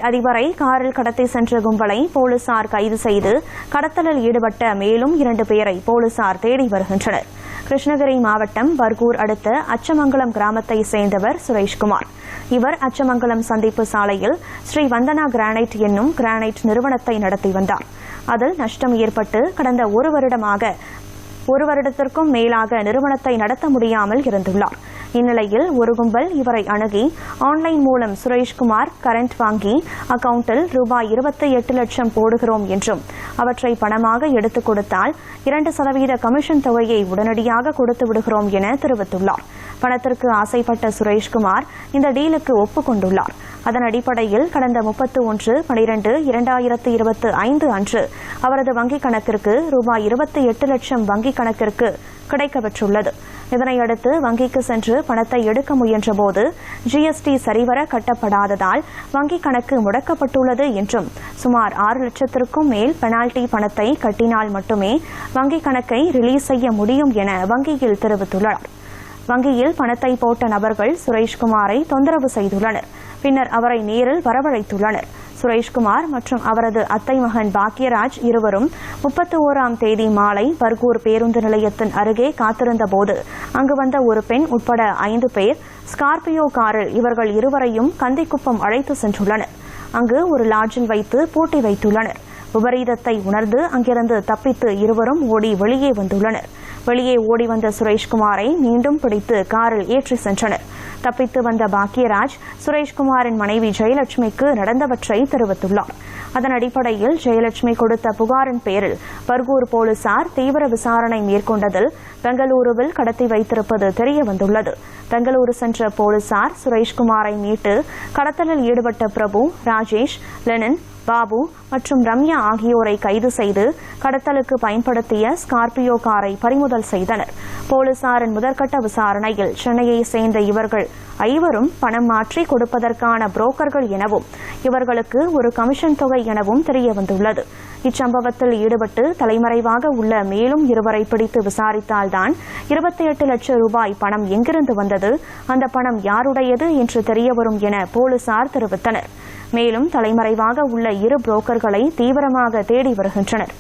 அதிபரை காரில் கடத்தி சென்ற கும்பலை போலீசார் கைது செய்து கடத்தலில் ஈடுபட்ட மேலும் 2 பேரை போலீசார் தேடி வருகின்றனர். கிருஷ்ணகிரி மாவட்டம் பர்கூர் அடுத்த அச்சமங்கலம் கிராமத்தை சேர்ந்தவர் சுரேஷ்குமார். இவர் அச்சமங்கலம் சந்திப்பு சாலையில் ஸ்ரீ வந்தனா கிரானைட் என்னும் கிரானைட் நிறுவனத்தை நடத்தி வந்தார். அதில் நஷ்டம் ஏற்பட்டு கடந்த 1 வருடத்திற்கும் மேலாக நிறுவனத்தை நடத்த முடியாமல் இருந்துள்ளார். இந்நிலையில் ஒரு கும்பல் இவரை அணுகி ஆன்லைன் மூலம் சுரேஷ்குமார் கரண்ட் வாங்கி அக்கவுண்டில் ரூபாய் 28 லட்சம் போடுகிறோம் என்றும் அவற்றை பணமாக எடுத்துக் கொடுத்தால் 2% கமிஷன் தொகையை உடனடியாக கொடுத்து விடுகிறோம் என தெரிவித்துள்ளார். பணத்திற்கு ஆசைப்பட்ட சுரேஷ்குமார் இந்த டீலுக்கு ஒப்புக்கொண்டுள்ளார். அதன் அடிப்படையில் கடந்த 31/12/2025 அன்று அவரது வங்கிக் கணக்கிற்கு ரூபாய் 28 லட்சம் வங்கிக் கணக்கிற்கு கிடைக்கப்பெற்றுள்ளது. இதனையடுத்து வங்கிக்கு சென்று பணத்தை எடுக்க முயன்றபோது ஜிஎஸ்டி சரிவர கட்டப்படாததால் வங்கிக் கணக்கு முடக்கப்பட்டுள்ளது என்றும் சுமார் 6 லட்சத்திற்கும் மேல் பெனால்டி பணத்தை கட்டினால் மட்டுமே வங்கிக் கணக்கை ரிலீஸ் செய்ய முடியும் என வங்கியில் தெரிவித்துள்ளனர். வங்கியில் பணத்தை போட்ட நபர்கள் சுரேஷ்குமாரை தொந்தரவு செய்துள்ளனர். பின்னர் அவரை நேரில் வரவழைத்துள்ளனர். சுரேஷ்குமார் மற்றும் அவரது அத்தை மகன் பாக்யராஜ் இருவரும் 31ஆம் தேதி மாலை பர்கூர் பேருந்து நிலையத்தின் அருகே காத்திருந்தபோது அங்கு வந்த ஒரு பெண் உட்பட 5 பேர் ஸ்கார்பியோ காரில் இவர்கள் இருவரையும் கந்திக்குப்பம் அழைத்து சென்றுள்ளனர். அங்கு ஒரு லாட்ஜில் வைத்து பூட்டி வைத்துள்ளனர். விபரீதத்தை உணர்ந்து அங்கிருந்து தப்பித்து இருவரும் ஓடி வெளியே வந்துள்ளனர். வெளியே ஓடி வந்த சுரேஷ்குமாரை மீண்டும் பிடித்து காரில் ஏற்றி சென்றனர். தப்பித்து வந்த பாக்யராஜ் சுரேஷ்குமாரின் மனைவி ஜெயலட்சுமிக்கு நடந்தவற்றை தெரிவித்துள்ளார். அதன் அடிப்படையில் ஜெயலட்சுமி கொடுத்த புகாரின் பேரில் பர்கூர் போலீசார் தீவிர விசாரணை மேற்கொண்டதில் பெங்களூருவில் கடத்தி வைத்திருப்பது தெரியவந்துள்ளது. பெங்களூரு சென்ற போலீசார் சுரேஷ்குமாரை மீட்டு கடத்தலில் ஈடுபட்ட பிரபு, ராஜேஷ், லெனின், பாபு மற்றும் ரம்யா ஆகியோரை கைது செய்து கடத்தலுக்கு பயன்படுத்திய ஸ்கார்பியோ காரை பறிமுதல் செய்தனர். போலீசாரின் முதற்கட்ட விசாரணையில் சென்னையை சேர்ந்த இவர்கள் 5வரும் பணம் மாற்றி கொடுப்பதற்கான புரோக்கர்கள் எனவும் இவர்களுக்கு ஒரு கமிஷன் தொகை எனவும் தெரியவந்துள்ளது. இச்சம்பவத்தில் ஈடுபட்டு தலைமறைவாக உள்ள மேலும் 2வரை பிடித்து விசாரித்தால்தான் 28 லட்சம் ரூபாய் பணம் எங்கிருந்து வந்தது, அந்த பணம் யாருடையது என்று தெரியவரும் என போலீசார் தெரிவித்தனர். மேலும் தலைமறைவாக உள்ள 2 புரோக்கர்களை தீவிரமாக தேடி வருகின்றனர்.